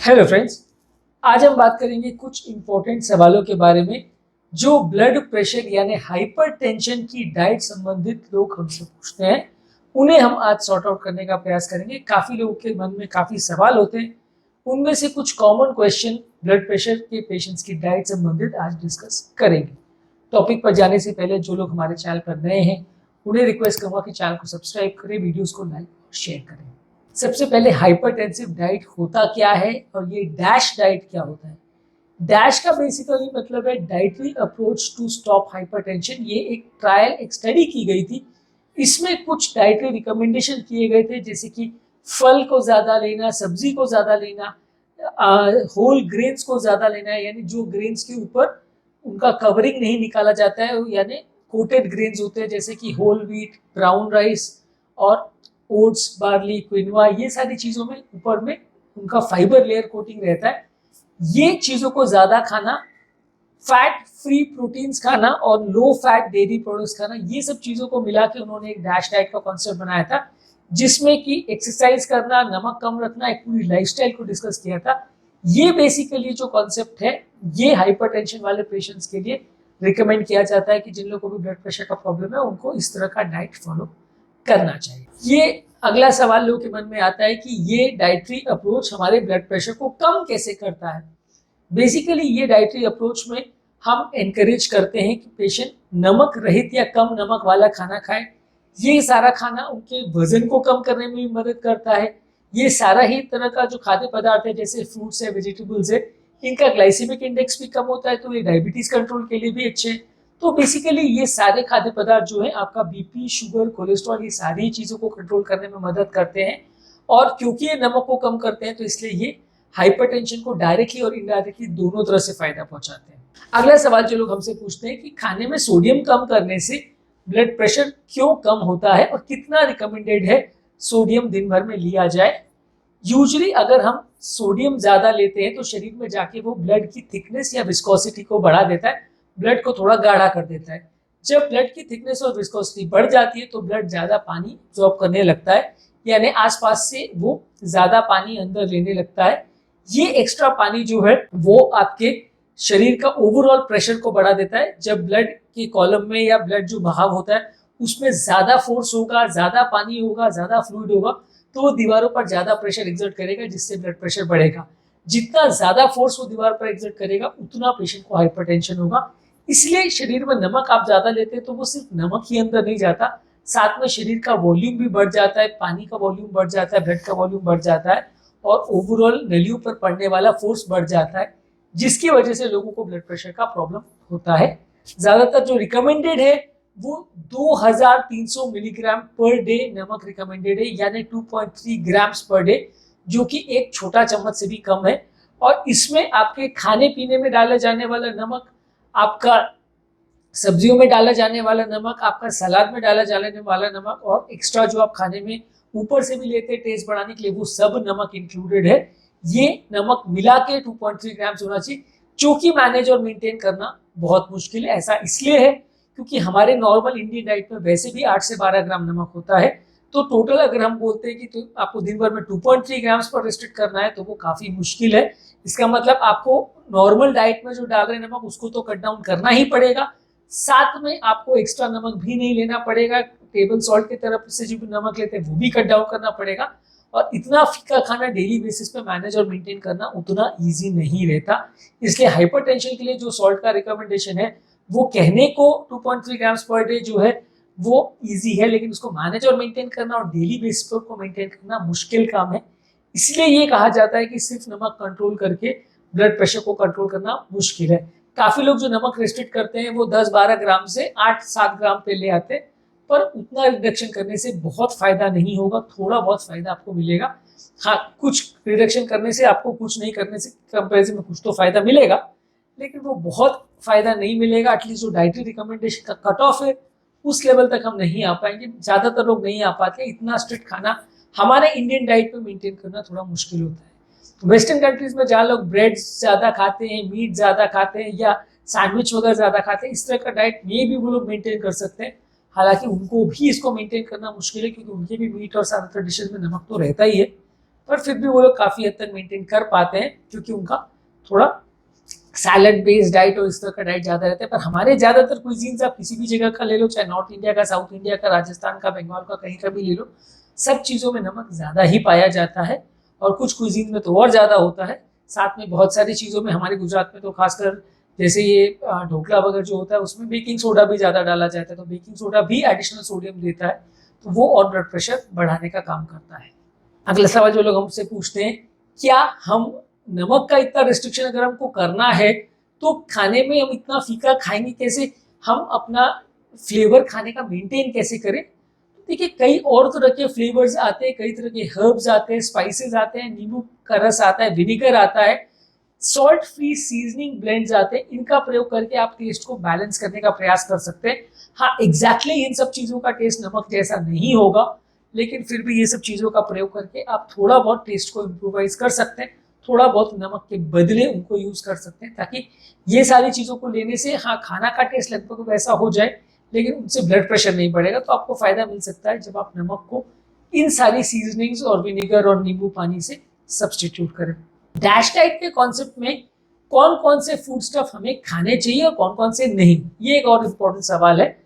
Hello friends, आज हम बात करेंगे कुछ इंपॉर्टेंट सवालों के बारे में जो ब्लड प्रेशर यानी हाइपरटेंशन की डाइट संबंधित लोग हमसे पूछते हैं। उन्हें हम आज सॉर्ट आउट करने का प्रयास करेंगे। काफ़ी लोगों के मन में काफ़ी सवाल होते हैं, उनमें से कुछ कॉमन क्वेश्चन ब्लड प्रेशर के पेशेंट्स की डाइट संबंधित आज डिस्कस करेंगे। टॉपिक पर जाने से पहले जो लोग हमारे चैनल पर नए हैं उन्हें रिक्वेस्ट करूँगा कि चैनल को सब्सक्राइब करें, वीडियोज़ को लाइक और शेयर करें। सबसे पहले हाइपरटेंसिव डाइट होता क्या है और ये डैश डाइट क्या होता है। डैश का बेसिकली मतलब है dietary approach to stop hypertension. ये एक ट्रायल, एक स्टडी की गई थी। इसमें कुछ डाइटरी रिकमेंडेशन किए गए थे, जैसे कि फल को ज़्यादा लेना, सब्जी को ज़्यादा लेना, होल ग्रेन्स को ज़्यादा लेना है, यानी जो ग्रेन्स के ऊपर उनका कवरिंग नहीं निकाला जाता है, यानी कोटेड ग्रेन्स होते हैं, जैसे कि होल व्हीट, ब्राउन राइस और ओट्स, बार्ली, क्विनोआ, ये सारी चीज़ों में ऊपर में उनका फाइबर लेयर कोटिंग रहता है। ये चीज़ों को ज़्यादा खाना, फैट फ्री प्रोटीन्स खाना और लो फैट डेयरी प्रोडक्ट्स खाना, ये सब चीज़ों को मिला के उन्होंने एक डैश डाइट का कॉन्सेप्ट बनाया था, जिसमें कि एक्सरसाइज करना, नमक कम रखना, एक पूरी लाइफस्टाइल को डिस्कस किया था। ये बेसिकली जो कॉन्सेप्ट है, ये हाइपरटेंशन वाले पेशेंट्स के लिए रिकमेंड किया जाता है कि जिन लोगों को भी ब्लड प्रेशर का प्रॉब्लम है उनको इस तरह का डाइट फॉलो करना चाहिए। ये अगला सवाल लोगों के मन में आता है कि ये डाइटरी अप्रोच हमारे ब्लड प्रेशर को कम कैसे करता है। बेसिकली ये डाइटरी अप्रोच में हम एनकरेज करते हैं कि पेशेंट नमक रहित या कम नमक वाला खाना खाए। ये सारा खाना उनके वजन को कम करने में भी मदद करता है। ये सारा ही तरह का जो खाद्य पदार्थ है, जैसे फ्रूट्स है, वेजिटेबल्स है, इनका ग्लाइसेमिक इंडेक्स भी कम होता है, तो ये डायबिटीज कंट्रोल के लिए भी अच्छे हैं। तो बेसिकली ये सारे खाद्य पदार्थ जो है आपका बीपी, शुगर, कोलेस्ट्रॉल, ये सारी चीज़ों को कंट्रोल करने में मदद करते हैं। और क्योंकि ये नमक को कम करते हैं तो इसलिए ये हाइपरटेंशन को डायरेक्टली और इनडायरेक्टली दोनों तरह से फायदा पहुंचाते हैं। अगला सवाल जो लोग हमसे पूछते हैं कि खाने में सोडियम कम करने से ब्लड प्रेशर क्यों कम होता है और कितना रिकमेंडेड है सोडियम दिन भर में लिया जाए। यूजुअली अगर हम सोडियम ज़्यादा लेते हैं तो शरीर में जाके वो ब्लड की थिकनेस या विस्कोसिटी को बढ़ा देता है, ब्लड को थोड़ा गाढ़ा कर देता है। जब ब्लड की थिकनेस और विस्कोसिटी बढ़ जाती है तो ब्लड ज़्यादा पानी एब्जॉर्ब करने लगता है, यानी आसपास से वो ज़्यादा पानी अंदर लेने लगता है। ये एक्स्ट्रा पानी जो है वो आपके शरीर का ओवरऑल प्रेशर को बढ़ा देता है। जब ब्लड के कॉलम में या ब्लड जो बहाव होता है उसमें ज़्यादा फोर्स होगा, ज़्यादा पानी होगा, ज़्यादा फ्लूइड होगा, तो वो दीवारों पर ज़्यादा प्रेशर एक्सर्ट करेगा, जिससे ब्लड प्रेशर बढ़ेगा। जितना ज़्यादा फोर्स वो दीवार पर एक्सर्ट करेगा उतना पेशेंट को हाइपरटेंशन होगा। इसलिए शरीर में नमक आप ज़्यादा लेते हैं तो वो सिर्फ नमक ही अंदर नहीं जाता, साथ में शरीर का वॉल्यूम भी बढ़ जाता है, पानी का वॉल्यूम बढ़ जाता है, ब्लड का वॉल्यूम बढ़ जाता है और ओवरऑल नलियों पर पड़ने वाला फोर्स बढ़ जाता है, जिसकी वजह से लोगों को ब्लड प्रेशर का प्रॉब्लम होता है। ज़्यादातर जो रिकमेंडेड है वो 2300 मिलीग्राम पर डे नमक रिकमेंडेड है, यानी 2.3 ग्राम्स पर डे, जो कि एक छोटा चम्मच से भी कम है। और इसमें आपके खाने पीने में डाला जाने वाला नमक, आपका सब्जियों में डाला जाने वाला नमक, आपका सलाद में डाला जाने वाला नमक और एक्स्ट्रा जो आप खाने में ऊपर से भी लेते हैं टेस्ट बढ़ाने के लिए, वो सब नमक इंक्लूडेड है। ये नमक मिला के 2.3 ग्राम्स होना चाहिए, जो कि मैनेज और मेंटेन करना बहुत मुश्किल है। ऐसा इसलिए है क्योंकि हमारे नॉर्मल इंडियन डाइट में वैसे भी 8 से 12 ग्राम नमक होता है। तो टोटल अगर हम बोलते हैं कि तो आपको दिन भर में 2.3 ग्राम्स पर रिस्ट्रिक्ट करना है तो वो काफ़ी मुश्किल है। इसका मतलब आपको नॉर्मल डाइट में जो डाल रहे हैं नमक उसको तो कट डाउन करना ही पड़ेगा, साथ में आपको एक्स्ट्रा नमक भी नहीं लेना पड़ेगा। टेबल सॉल्ट की तरफ से जो भी नमक लेते हैं वो भी कट डाउन करना पड़ेगा। और इतना फीका खाना डेली बेसिस पे मैनेज और मेंटेन करना उतना ईजी नहीं रहता। इसलिए हाइपरटेंशन के लिए जो सॉल्ट का रिकमेंडेशन है वो कहने को 2.3 ग्राम्स पर डे जो है वो इजी है, लेकिन उसको मैनेज और मेंटेन करना और डेली बेसिस पर उसको मेंटेन करना मुश्किल काम है। इसलिए ये कहा जाता है कि सिर्फ नमक कंट्रोल करके ब्लड प्रेशर को कंट्रोल करना मुश्किल है। काफ़ी लोग जो नमक रेस्ट्रिक्ट करते हैं वो 10-12 ग्राम से 8-7 ग्राम पे ले आते हैं, पर उतना रिडक्शन करने से बहुत फ़ायदा नहीं होगा, थोड़ा बहुत फ़ायदा आपको मिलेगा। हाँ, कुछ रिडक्शन करने से आपको कुछ नहीं करने से कंपेरिजन में कुछ तो फ़ायदा मिलेगा, लेकिन वो बहुत फ़ायदा नहीं मिलेगा। एटलीस्ट जो डाइटरी रिकमेंडेशन का कट ऑफ है उस लेवल तक हम नहीं आ पाएंगे। ज़्यादातर लोग नहीं आ पाते। इतना स्ट्रिक्ट खाना हमारे इंडियन डाइट में मेंटेन करना थोड़ा मुश्किल होता है। वेस्टर्न कंट्रीज़ में जहाँ लोग ब्रेड ज़्यादा खाते हैं, मीट ज़्यादा खाते हैं या सैंडविच वगैरह ज़्यादा खाते हैं, इस तरह का डाइट में भी वो लोग मेंटेन कर सकते हैं। हालांकि उनको भी इसको मेंटेन करना मुश्किल है, क्योंकि उनके भी मीट और ज़्यादातर डिशेज में नमक तो रहता ही है। पर फिर भी वो लोग काफ़ी हद तक मेंटेन कर पाते हैं क्योंकि उनका थोड़ा सैलड बेस्ड डाइट और इस तरह का डाइट ज़्यादा रहता है। पर हमारे ज़्यादातर क्विजीन्स आप किसी भी जगह का ले लो, चाहे नॉर्थ इंडिया का, साउथ इंडिया का, राजस्थान का, बंगाल का, कहीं का भी ले लो, सब चीज़ों में नमक ज़्यादा ही पाया जाता है और कुछ क्विजीन में तो और ज़्यादा होता है। साथ में बहुत सारी चीज़ों में हमारे गुजरात में तो खासकर जैसे ये ढोकला वगैरह जो होता है उसमें बेकिंग सोडा भी ज़्यादा डाला जाता है, तो बेकिंग सोडा भी एडिशनल सोडियम देता है, तो वो और ब्लड प्रेशर बढ़ाने का काम करता है। अगला सवाल जो लोग हमसे पूछते हैं, क्या हम नमक का इतना रिस्ट्रिक्शन अगर हमको करना है तो खाने में हम इतना फीका खाएंगे कैसे, हम अपना फ्लेवर खाने का मेंटेन कैसे करें? देखिए कई और तरह के फ्लेवर्स आते हैं, कई तरह के हर्ब्स आते हैं, स्पाइसेस आते हैं, नींबू का रस आता है, विनेगर आता है, सॉल्ट फ्री सीजनिंग ब्लेंड्स आते हैं, इनका प्रयोग करके आप टेस्ट को बैलेंस करने का प्रयास कर सकते हैं। हाँ एग्जैक्टली इन सब चीज़ों का टेस्ट नमक जैसा नहीं होगा, लेकिन फिर भी ये सब चीज़ों का प्रयोग करके आप थोड़ा बहुत टेस्ट को इम्प्रोवाइज कर सकते हैं, थोड़ा बहुत नमक के बदले उनको यूज़ कर सकते हैं, ताकि ये सारी चीज़ों को लेने से हाँ खाना का टेस्ट लगभग वैसा हो जाए लेकिन उनसे ब्लड प्रेशर नहीं बढ़ेगा। तो आपको फायदा मिल सकता है जब आप नमक को इन सारी सीजनिंग्स और विनेगर और नींबू पानी से सब्सटीट्यूट करें। डैश डाइट के कॉन्सेप्ट में कौन कौन से फूड स्टफ हमें खाने चाहिए और कौन कौन से नहीं, ये एक और इम्पोर्टेंट सवाल है।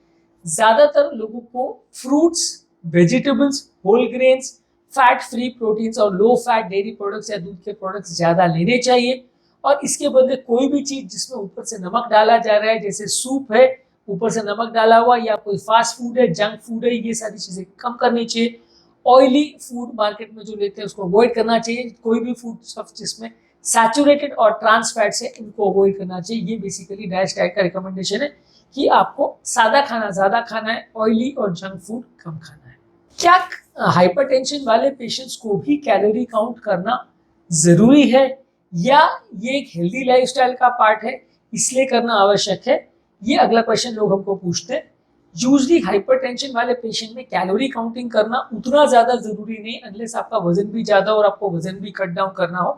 ज्यादातर लोगों को fruits, vegetables, whole grains, fat free proteins और लो फैट डेयरी प्रोडक्ट्स या दूध के प्रोडक्ट्स ज्यादा लेने चाहिए, और इसके बदले कोई भी चीज जिसमें ऊपर से नमक डाला जा रहा है, जैसे सूप है ऊपर से नमक डाला हुआ, या कोई फास्ट फूड है, जंक फूड है, ये सारी चीजें कम करनी चाहिए। ऑयली फूड मार्केट में जो लेते हैं उसको अवॉइड करना चाहिए। कोई भी फूड स्टफ जिसमें सैचुरेटेड और ट्रांस फैट्स है इनको अवॉइड करना चाहिए। ये बेसिकली डैश डाइट का रिकमेंडेशन है कि आपको सादा खाना ज़्यादा खाना है, ऑयली और जंक फूड कम खाना है। क्या हाइपरटेंशन वाले पेशेंट्स को भी कैलोरी काउंट करना ज़रूरी है या ये एक हेल्दी लाइफस्टाइल का पार्ट है इसलिए करना आवश्यक है, ये अगला क्वेश्चन लोग हमको पूछते हैं। यूजली हाइपरटेंशन वाले पेशेंट में कैलोरी काउंटिंग करना उतना ज़्यादा ज़रूरी नहीं, अनलेस आपका वजन भी ज़्यादा और आपको वजन भी कट डाउन करना हो,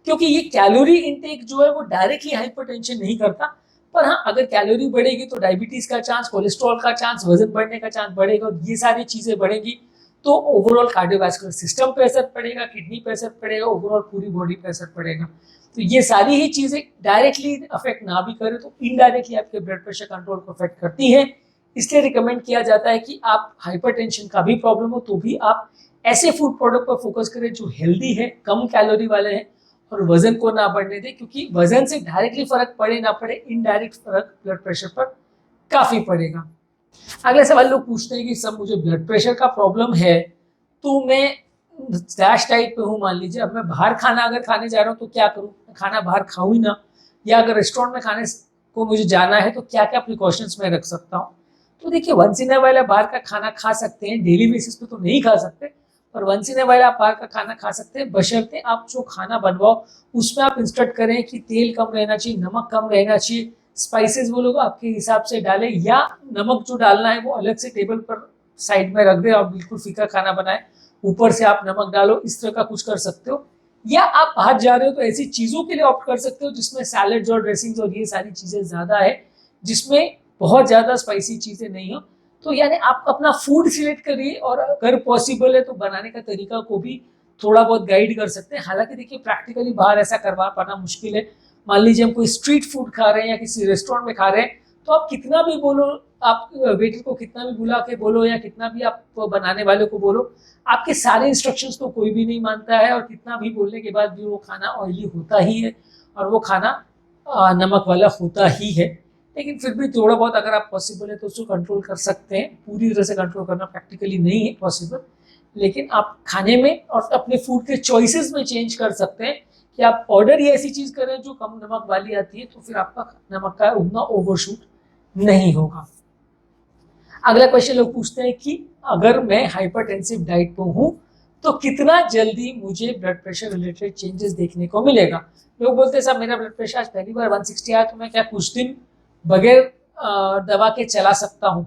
क्योंकि ये कैलोरी इनटेक जो है वो डायरेक्टली हाइपरटेंशन नहीं करता। पर हाँ अगर कैलोरी बढ़ेगी तो डायबिटीज का चांस, कोलेस्ट्रॉल का चांस, वजन बढ़ने का चांस बढ़ेगा, और ये सारी चीजें बढ़ेंगी तो ओवरऑल कार्डियोवैस्कुलर सिस्टम पे असर पड़ेगा, किडनी पे असर पड़ेगा, ओवरऑल पूरी बॉडी पे असर पड़ेगा। तो ये सारी ही चीजें डायरेक्टली अफेक्ट ना भी करे तो इनडायरेक्टली आपके ब्लड प्रेशर कंट्रोल को अफेक्ट करती है। इसलिए रिकमेंड किया जाता है कि आप हाइपरटेंशन का भी प्रॉब्लम हो तो भी आप ऐसे फूड प्रोडक्ट पर फोकस करें जो हेल्दी है, कम कैलोरी वाले हैं और वजन को ना बढ़ने दें, क्योंकि वजन से डायरेक्टली फर्क पड़े ना पड़े, इनडायरेक्ट फर्क ब्लड प्रेशर पर काफी पड़ेगा। अगले सवाल लोग पूछते हैं कि सब मुझे ब्लड प्रेशर का प्रॉब्लम है तो मैं डैश डाइट पे हूँ, मान लीजिए अब मैं बाहर खाना अगर खाने जा रहा हूँ तो क्या करूँ, खाना बाहर खाऊं ही ना, या अगर रेस्टोरेंट में खाने को मुझे जाना है तो क्या क्या प्रिकॉशंस मैं रख सकता हूँ। तो देखिए वंस इन अ व्हाइल आप बाहर का खाना खा सकते हैं, डेली बेसिस पे तो नहीं खा सकते, पर वंस इन अ व्हाइल आप बाहर का खाना खा सकते हैं, बशर्ते आप जो खाना बनवाओ उसमें आप इंस्ट्रक्ट करें कि तेल कम रहना चाहिए, नमक कम रहना चाहिए, स्पाइसेस वो लोग आपके हिसाब से डालें, या नमक जो डालना है वो अलग से टेबल पर साइड में रख दें और बिल्कुल फीका खाना बनाए, ऊपर से आप नमक डालो, इस तरह का कुछ कर सकते हो। या आप बाहर जा रहे हो तो ऐसी चीज़ों के लिए ऑप्ट कर सकते हो जिसमें सैलड्स और ड्रेसिंग्स और ये सारी चीज़ें ज़्यादा है, जिसमें बहुत ज़्यादा स्पाइसी चीज़ें नहीं हो। तो यानी आप अपना फूड सिलेक्ट करिए, और अगर पॉसिबल है तो बनाने का तरीका को भी थोड़ा बहुत गाइड कर सकते हैं। हालांकि देखिए प्रैक्टिकली बाहर ऐसा करवा पाना मुश्किल है। मान लीजिए हम कोई स्ट्रीट फूड खा रहे हैं या किसी रेस्टोरेंट में खा रहे हैं, तो आप कितना भी बोलो, आप वेटर को कितना भी बुला के बोलो या कितना भी आप बनाने वाले को बोलो, आपके सारे इंस्ट्रक्शंस तो कोई भी नहीं मानता है, और कितना भी बोलने के बाद भी वो खाना ऑयली होता ही है और वो खाना नमक वाला होता ही है। लेकिन फिर भी थोड़ा बहुत अगर आप पॉसिबल है तो उसको कंट्रोल कर सकते हैं। पूरी तरह से कंट्रोल करना प्रैक्टिकली नहीं है पॉसिबल, लेकिन आप खाने में और अपने फूड के चॉइसेस में चेंज कर सकते हैं कि आप ऑर्डर ही ऐसी चीज़ करें जो कम नमक वाली आती है, तो फिर आपका नमक का उतना ओवरशूट नहीं होगा। अगला क्वेश्चन लोग पूछते हैं कि अगर मैं हाइपरटेंसिव डाइट पर हूँ तो कितना जल्दी मुझे ब्लड प्रेशर रिलेटेड चेंजेस देखने को मिलेगा। लोग बोलते हैं साहब मेरा ब्लड प्रेशर आज पहली बार 160 आया तो मैं क्या कुछ दिन बगैर दवा के चला सकता हूँ।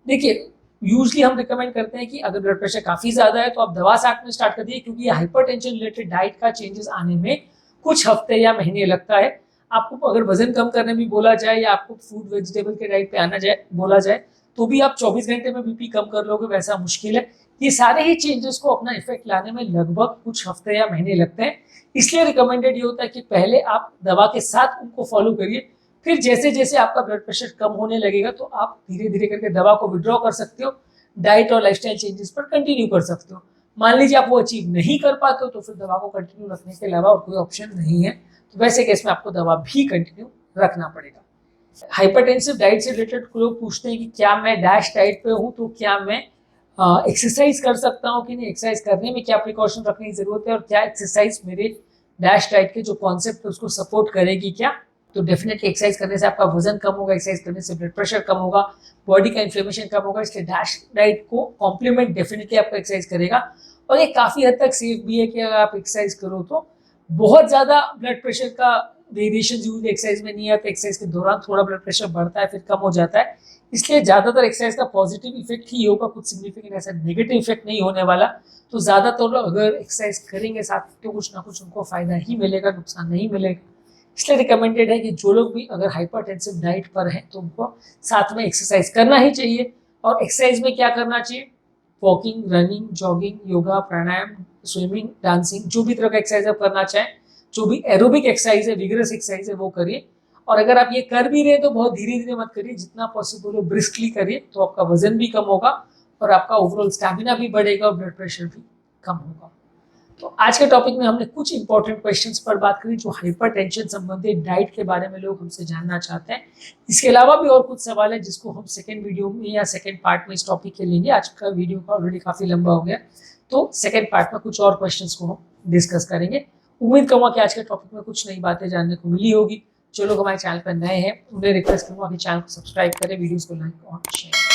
देखिए यूजली हम रिकमेंड करते हैं कि अगर ब्लड प्रेशर काफ़ी ज़्यादा है तो आप दवा साथ में स्टार्ट कर दिए, क्योंकि हाइपरटेंशन रिलेटेड डाइट का चेंजेस आने में कुछ हफ्ते या महीने लगता है। आपको अगर वजन कम करने भी बोला जाए या आपको फूड वेजिटेबल के डाइट पे आना जाए बोला जाए तो भी आप 24 घंटे में बीपी कम कर लोगे, वैसा मुश्किल है। ये सारे ही चेंजेस को अपना इफेक्ट लाने में लगभग कुछ हफ्ते या महीने लगते हैं। इसलिए रिकमेंडेड ये होता है कि पहले आप दवा के साथ उनको फॉलो करिए, फिर जैसे जैसे आपका ब्लड प्रेशर कम होने लगेगा तो आप धीरे धीरे करके दवा को विड्रॉ कर सकते हो, डाइट और लाइफस्टाइल चेंजेस पर कंटिन्यू कर सकते हो। मान लीजिए आप वो अचीव नहीं कर पाते हो तो फिर दवा को कंटिन्यू रखने के अलावा और कोई ऑप्शन नहीं है, तो वैसे केस में आपको दवा भी कंटिन्यू रखना पड़ेगा। हाइपरटेंसिव डाइट से रिलेटेड लोग पूछते हैं कि क्या मैं डैश डाइट पे हूँ तो क्या मैं एक्सरसाइज कर सकता हूँ कि नहीं, एक्सरसाइज करने में क्या प्रिकॉशन रखने की जरूरत है और क्या एक्सरसाइज मेरे डैश डाइट के जो कॉन्सेप्ट है उसको सपोर्ट करेगी क्या। तो डेफिनेटली एक्सरसाइज करने से आपका वजन कम होगा, एक्सरसाइज करने से ब्लड प्रेशर कम होगा, बॉडी का इन्फ्लेमेशन कम होगा, इसलिए डैश डाइट को कॉम्प्लीमेंट डेफिनेटली आपका एक्सरसाइज करेगा। और ये काफ़ी हद तक सेफ भी है कि अगर आप एक्सरसाइज करो तो बहुत ज़्यादा ब्लड प्रेशर का वेरिएशन यूजली एक्सरसाइज में नहीं आता, एक्सरसाइज के दौरान थोड़ा ब्लड प्रेशर बढ़ता है फिर कम हो जाता है, इसलिए ज़्यादातर एक्सरसाइज का पॉजिटिव इफेक्ट ही होगा, कुछ सिग्निफिकेंट ऐसा नेगेटिव इफेक्ट नहीं होने वाला। तो ज़्यादातर लोग अगर एक्सरसाइज करेंगे साथ तो कुछ ना कुछ उनको फायदा ही मिलेगा, नुकसान नहीं मिलेगा। इसलिए रिकमेंडेड है कि जो लोग भी अगर हाइपरटेंसिव डाइट पर हैं तो उनको साथ में एक्सरसाइज करना ही चाहिए। और एक्सरसाइज में क्या करना चाहिए, वॉकिंग, रनिंग, जॉगिंग, योगा, प्राणायाम, स्विमिंग, डांसिंग, जो भी तरह का एक्सरसाइज आप करना चाहें, जो भी एरोबिक एक्सरसाइज है, विगरस एक्सरसाइज है वो करिए। और अगर आप ये कर भी रहे तो बहुत धीरे धीरे मत करिए, जितना पॉसिबल हो ब्रिस्कली करिए, तो आपका वजन भी कम होगा और आपका ओवरऑल स्टैमिना भी बढ़ेगा और ब्लड प्रेशर भी कम होगा। तो आज के टॉपिक में हमने कुछ इंपॉर्टेंट क्वेश्चंस पर बात करी जो हाइपरटेंशन संबंधित डाइट के बारे में लोग हमसे जानना चाहते हैं। इसके अलावा भी और कुछ सवाल है जिसको हम सेकंड वीडियो में या सेकंड पार्ट में इस टॉपिक के लेंगे। आज का वीडियो का ऑलरेडी काफी लंबा हो गया, तो सेकंड पार्ट में कुछ और क्वेश्चंस को हम डिस्कस करेंगे। उम्मीद करूंगा कि आज के टॉपिक में कुछ नई बातें जानने को मिली होगी। जो लोग हमारे चैनल पर नए हैं उन्हें रिक्वेस्ट करूंगा कि चैनल को सब्सक्राइब करें, वीडियोस को लाइक और शेयर